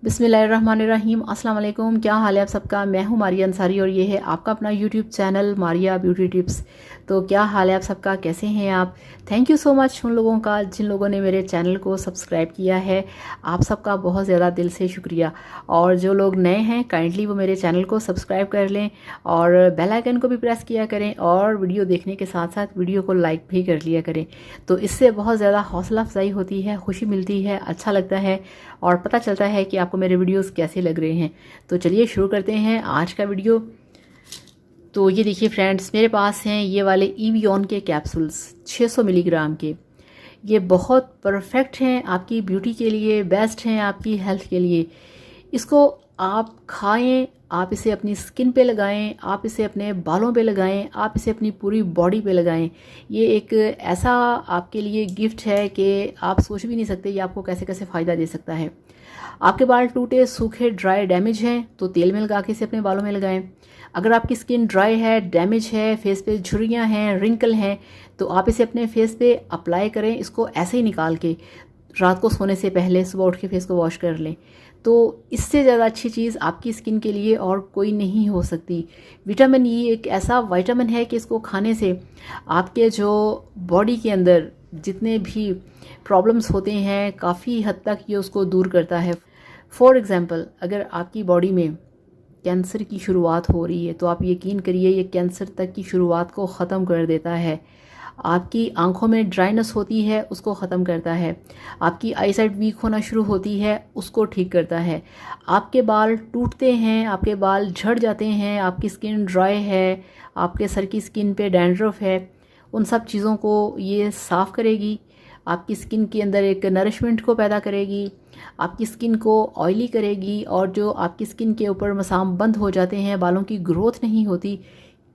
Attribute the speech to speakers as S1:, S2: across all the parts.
S1: बिस्मिल्लाहिर्रहमानिर्रहीम। अस्सलाम वालेकुम। क्या हाल है आप सबका। मैं हूँ मारिया अंसारी और ये है आपका अपना YouTube channel Maria beauty tips. तो क्या हाल है आप सबका, कैसे हैं आप। थैंक यू सो मच उन लोगों का जिन लोगों ने मेरे चैनल को सब्सक्राइब किया है। आप सबका बहुत ज़्यादा दिल से शुक्रिया। और जो लोग नए हैं काइंडली वो मेरे चैनल को सब्सक्राइब कर लें और बेल आइकन को भी प्रेस किया करें और वीडियो देखने के साथ साथ वीडियो को लाइक भी कर लिया करें। तो इससे बहुत ज़्यादा हौसला अफजाई होती है, खुशी मिलती है, अच्छा लगता है और पता चलता है कि आपको मेरे वीडियोस कैसे लग रहे हैं। तो चलिए शुरू करते हैं आज का वीडियो। तो ये देखिए फ्रेंड्स, मेरे पास हैं ये वाले ईवियन के कैप्सूल्स 600 मिलीग्राम के। ये बहुत परफेक्ट हैं आपकी ब्यूटी के लिए, बेस्ट हैं आपकी हेल्थ के लिए। इसको आप खाएं, आप इसे अपनी स्किन पे लगाएं, आप इसे अपने बालों पे लगाएं, आप इसे अपनी पूरी बॉडी पे लगाएं। ये एक ऐसा आपके लिए गिफ्ट है कि आप सोच भी नहीं सकते ये आपको कैसे कैसे फ़ायदा दे सकता है। आपके बाल टूटे, सूखे, ड्राई, डैमेज हैं तो तेल में लगा के इसे अपने बालों में लगाएं। अगर आपकी स्किन ड्राई है, डैमेज है, फेस पे झुर्रियाँ हैं, रिंकल हैं, तो आप इसे अपने फेस पे अप्लाई करें। इसको ऐसे ही निकाल के रात को सोने से पहले सुबह उठ के फेस को वॉश कर लें। तो इससे ज़्यादा अच्छी चीज़ आपकी स्किन के लिए और कोई नहीं हो सकती। विटामिन ई एक ऐसा विटामिन है कि इसको खाने से आपके जो बॉडी के अंदर जितने भी प्रॉब्लम्स होते हैं काफ़ी हद तक ये उसको दूर करता है। फॉर एग्ज़ाम्पल, अगर आपकी बॉडी में कैंसर की शुरुआत हो रही है तो आप यकीन करिए ये कैंसर तक की शुरुआत को ख़त्म कर देता है। आपकी आंखों में ड्राइनेस होती है उसको ख़त्म करता है। आपकी आईसाइट वीक होना शुरू होती है उसको ठीक करता है। आपके बाल टूटते हैं, आपके बाल झड़ जाते हैं, आपकी स्किन ड्राई है, आपके सर की स्किन पे डैंड्रफ है, उन सब चीज़ों को ये साफ़ करेगी। आपकी स्किन के अंदर एक नरिशमेंट को पैदा करेगी, आपकी स्किन को ऑयली करेगी और जो आपकी स्किन के ऊपर मसाम बंद हो जाते हैं, बालों की ग्रोथ नहीं होती,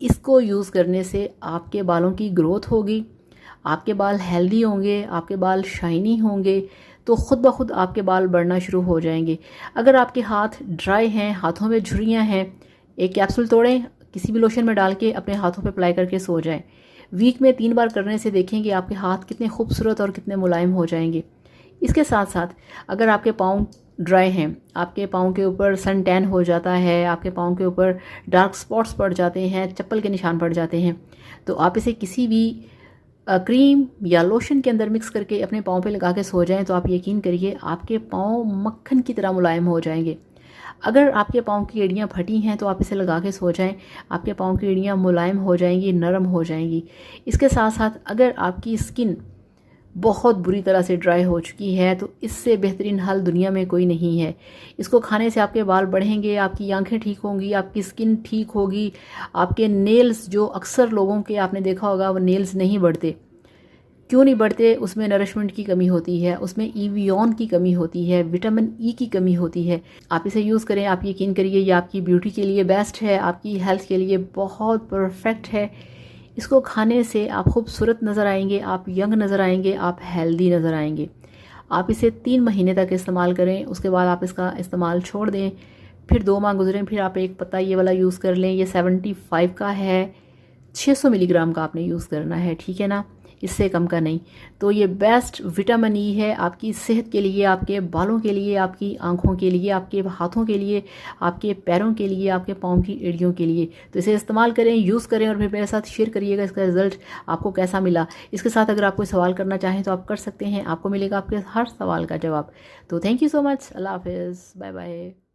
S1: इसको यूज़ करने से आपके बालों की ग्रोथ होगी, आपके बाल हेल्दी होंगे, आपके बाल शाइनी होंगे, तो ख़ुद ब खुद आपके बाल बढ़ना शुरू हो जाएंगे। अगर आपके हाथ ड्राई हैं, हाथों में झुर्रियाँ हैं, एक कैप्सूल तोड़ें, किसी भी लोशन में डाल के अपने हाथों पे अप्लाई करके सो जाएं। वीक में 3 बार करने से देखेंगे आपके हाथ कितने खूबसूरत और कितने मुलायम हो जाएंगे। इसके साथ साथ अगर आपके पाँव ड्राई हैं, आपके पाँव के ऊपर सन टैन हो जाता है, आपके पाँव के ऊपर डार्क स्पॉट्स पड़ जाते हैं, चप्पल के निशान पड़ जाते हैं, तो आप इसे किसी भी क्रीम या लोशन के अंदर मिक्स करके अपने पाँव पे लगा के सो जाएं तो आप यकीन करिए आपके पाँव मक्खन की तरह मुलायम हो जाएंगे। अगर आपके पाँव की एड़ियाँ फटी हैं तो आप इसे लगा के सो जाएं, आपके पाँव की एड़ियाँ मुलायम हो जाएंगी, नरम हो जाएंगी। इसके साथ साथ अगर आपकी स्किन बहुत बुरी तरह से ड्राई हो चुकी है तो इससे बेहतरीन हल दुनिया में कोई नहीं है। इसको खाने से आपके बाल बढ़ेंगे, आपकी आंखें ठीक होंगी, आपकी स्किन ठीक होगी, आपके नेल्स जो अक्सर लोगों के आपने देखा होगा वो नेल्स नहीं बढ़ते। क्यों नहीं बढ़ते? उसमें नरिशमेंट की कमी होती है, उसमें ईवियन की कमी होती है, विटामिन ई की कमी होती है। आप इसे यूज़ करें, आप यकीन करिए ये आपकी ब्यूटी के लिए बेस्ट है, आपकी हेल्थ के लिए बहुत परफेक्ट है। इसको खाने से आप खूबसूरत नज़र आएंगे, आप यंग नज़र आएंगे, आप हेल्दी नज़र आएंगे। आप इसे 3 महीने तक इस्तेमाल करें, उसके बाद आप इसका इस्तेमाल छोड़ दें। फिर 2 माह गुजरें, फिर आप एक पत्ता ये वाला यूज़ कर लें। ये 75 का है, 600 मिलीग्राम का आपने यूज़ करना है, ठीक है ना, इससे कम का नहीं। तो ये बेस्ट विटामिन ई है आपकी सेहत के लिए, आपके बालों के लिए, आपकी आंखों के लिए, आपके हाथों के लिए, आपके पैरों के लिए, आपके पाँव की एड़ियों के लिए। तो इसे इस्तेमाल करें, यूज़ करें और फिर मेरे साथ शेयर करिएगा इसका रिज़ल्ट आपको कैसा मिला। इसके साथ अगर आप कोई सवाल करना चाहें तो आप कर सकते हैं, आपको मिलेगा आपके हर सवाल का जवाब। तो थैंक यू सो मच। अल्लाह हाफिज़, बाय बाय।